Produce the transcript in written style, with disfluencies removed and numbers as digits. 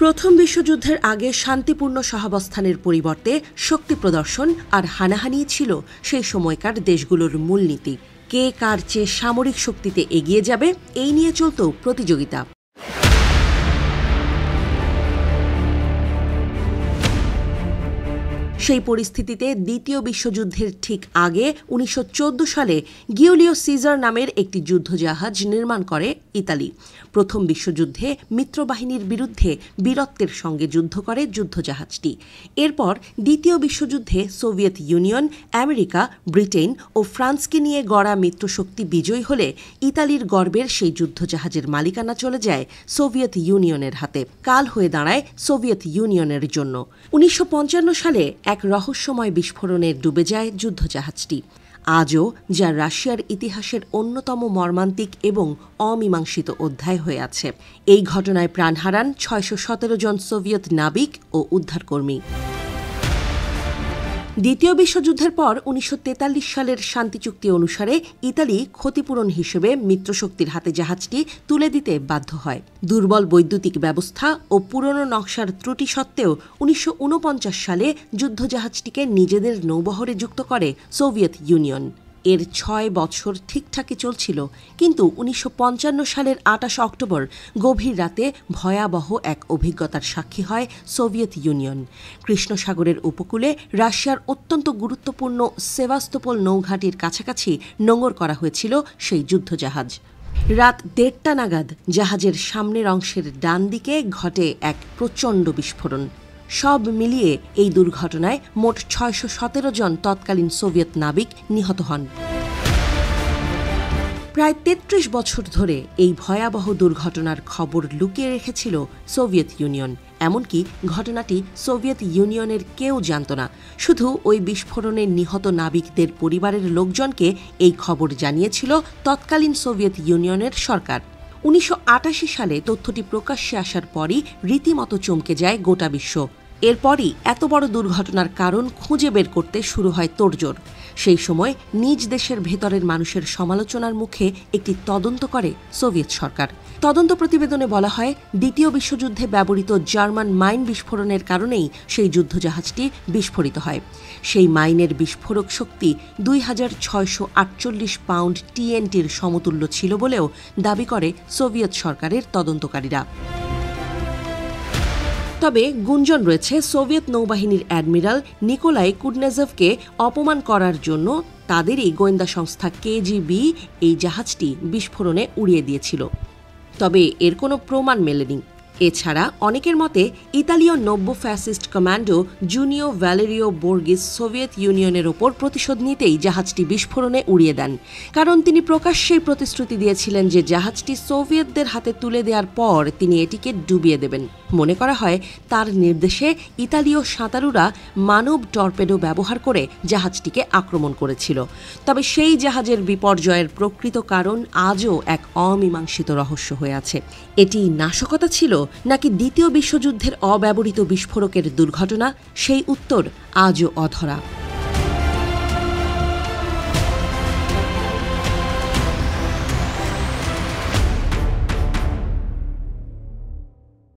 প্রথম বিশ্বযুদ্ধের আগে শান্তিপূর্ণ সহাবস্থানের পরিবর্তে শক্তি প্রদর্শন আর হানাহানি ছিল সেই সময়কার দেশগুলোর মূলনীতি। কে কার চেয়ে সামরিক শক্তিতে এগিয়ে যাবে এই নিয়ে চলত প্রতিযোগিতা। সেই পরিস্থিতিতে দ্বিতীয় বিশ্বযুদ্ধের ঠিক আগে ১৯১৪ সালে গিউলিও সিজার নামের একটি যুদ্ধজাহাজ নির্মাণ করে ইতালি। প্রথম বিশ্বযুদ্ধে মিত্রবাহিনীর বিরুদ্ধে বীরত্বের সঙ্গে যুদ্ধ করে যুদ্ধজাহাজটি। এরপর দ্বিতীয় বিশ্বযুদ্ধে সোভিয়েত ইউনিয়ন, আমেরিকা, ব্রিটেন ও ফ্রান্সকে নিয়ে গড়া মিত্রশক্তি বিজয়ী হলে ইতালির গর্বের সেই যুদ্ধজাহাজের মালিকানা চলে যায় সোভিয়েত ইউনিয়নের হাতে। কাল হয়ে দাঁড়ায় সোভিয়েত ইউনিয়নের জন্য। ১৯৫৫ সালে এক রহস্যময় বিস্ফোরণে ডুবে যায় যুদ্ধজাহাজটি। আজও যা রাশিয়ার ইতিহাসের অন্যতম মর্মান্তিক এবং অমীমাংসিত অধ্যায় হয়ে আছে। এই ঘটনায় প্রাণ হারান ৬১৭ জন সোভিয়েত নাবিক ও উদ্ধারকর্মী। দ্বিতীয় বিশ্বযুদ্ধের পর ১৯৪৩ সালের শান্তি চুক্তি অনুসারে ইতালি ক্ষতিপূরণ হিসেবে মিত্রশক্তির হাতে জাহাজটি তুলে দিতে বাধ্য হয়। দুর্বল বৈদ্যুতিক ব্যবস্থা ও পুরনো নকশার ত্রুটি সত্ত্বেও ১৯৪৯ সালে যুদ্ধজাহাজটিকে নিজেদের নৌবহরে যুক্ত করে সোভিয়েত ইউনিয়ন। এর ৬ বছর ঠিকঠাকই চলছিল, কিন্তু ১৯৫৫ সালের ২৮ অক্টোবর গভীর রাতে ভয়াবহ এক অভিজ্ঞতার সাক্ষী হয় সোভিয়েত ইউনিয়ন। কৃষ্ণ সাগরের উপকূলে রাশিয়ার অত্যন্ত গুরুত্বপূর্ণ সেভাস্তোপোল নৌঘাটির কাছাকাছি নোঙর করা হয়েছিল সেই যুদ্ধজাহাজ। রাত ১:৩০ নাগাদ জাহাজের সামনের অংশের ডান দিকে ঘটে এক প্রচণ্ড বিস্ফোরণ। সব মিলিয়ে এই দুর্ঘটনায় মোট ৬১৭ জন তৎকালীন সোভিয়েত নাবিক নিহত হন। প্রায় ৩৩ বছর ধরে এই ভয়াবহ দুর্ঘটনার খবর লুকিয়ে রেখেছিল সোভিয়েত ইউনিয়ন। এমনকি ঘটনাটি সোভিয়েত ইউনিয়নের কেউ জানত না। শুধু ওই বিস্ফোরণে নিহত নাবিকদের পরিবারের লোকজনকে এই খবর জানিয়েছিল তৎকালীন সোভিয়েত ইউনিয়নের সরকার। ১৯৮৮ সালে তথ্যটি প্রকাশ্যে আসার পরই রীতিমতো চমকে যায় গোটা বিশ্ব। এরপরই এত বড় দুর্ঘটনার কারণ খুঁজে বের করতে শুরু হয় তোড়জোড়। সেই সময় নিজ দেশের ভেতরের মানুষের সমালোচনার মুখে একটি তদন্ত করে সোভিয়েত সরকার। তদন্ত প্রতিবেদনে বলা হয়, দ্বিতীয় বিশ্বযুদ্ধে ব্যবহৃত জার্মান মাইন বিস্ফোরণের কারণেই সেই যুদ্ধজাহাজটি বিস্ফোরিত হয়। সেই মাইনের বিস্ফোরক শক্তি ২৬৪৮ পাউন্ড TNTর সমতুল্য ছিল বলেও দাবি করে সোভিয়েত সরকারের তদন্তকারীরা। তবে গুঞ্জন রয়েছে সোভিয়েত নৌবাহিনীর অ্যাডমিরাল নিকোলাই কুডনেজেভকে অপমান করার জন্য তাদেরই গোয়েন্দা সংস্থা KGB এই জাহাজটি বিস্ফোরণে উড়িয়ে দিয়েছিল। তবে এর কোনো প্রমাণ মেলেনি। এছাড়া অনেকের মতে ইতালীয় নব্য ফ্যাসিস্ট কমান্ডো জুনিও ভ্যালেরিও বোর্গিস সোভিয়েত ইউনিয়নের ওপর প্রতিশোধ নিতেই জাহাজটি বিস্ফোরণে উড়িয়ে দেন। কারণ তিনি প্রকাশ্যেই প্রতিশ্রুতি দিয়েছিলেন যে জাহাজটি সোভিয়েতদের হাতে তুলে দেওয়ার পর তিনি এটিকে ডুবিয়ে দেবেন। মনে করা হয় তার নির্দেশে ইতালীয় সাঁতারুরা মানব টর্পেডো ব্যবহার করে জাহাজটিকে আক্রমণ করেছিল। তবে সেই জাহাজের বিপর্যয়ের প্রকৃত কারণ আজও এক অমীমাংসিত রহস্য হয়ে আছে। এটি নাশকতা ছিল নাকি দ্বিতীয় বিশ্বযুদ্ধের অব্যবহৃত বিস্ফোরকের দুর্ঘটনা, সেই উত্তর আজও অধরা।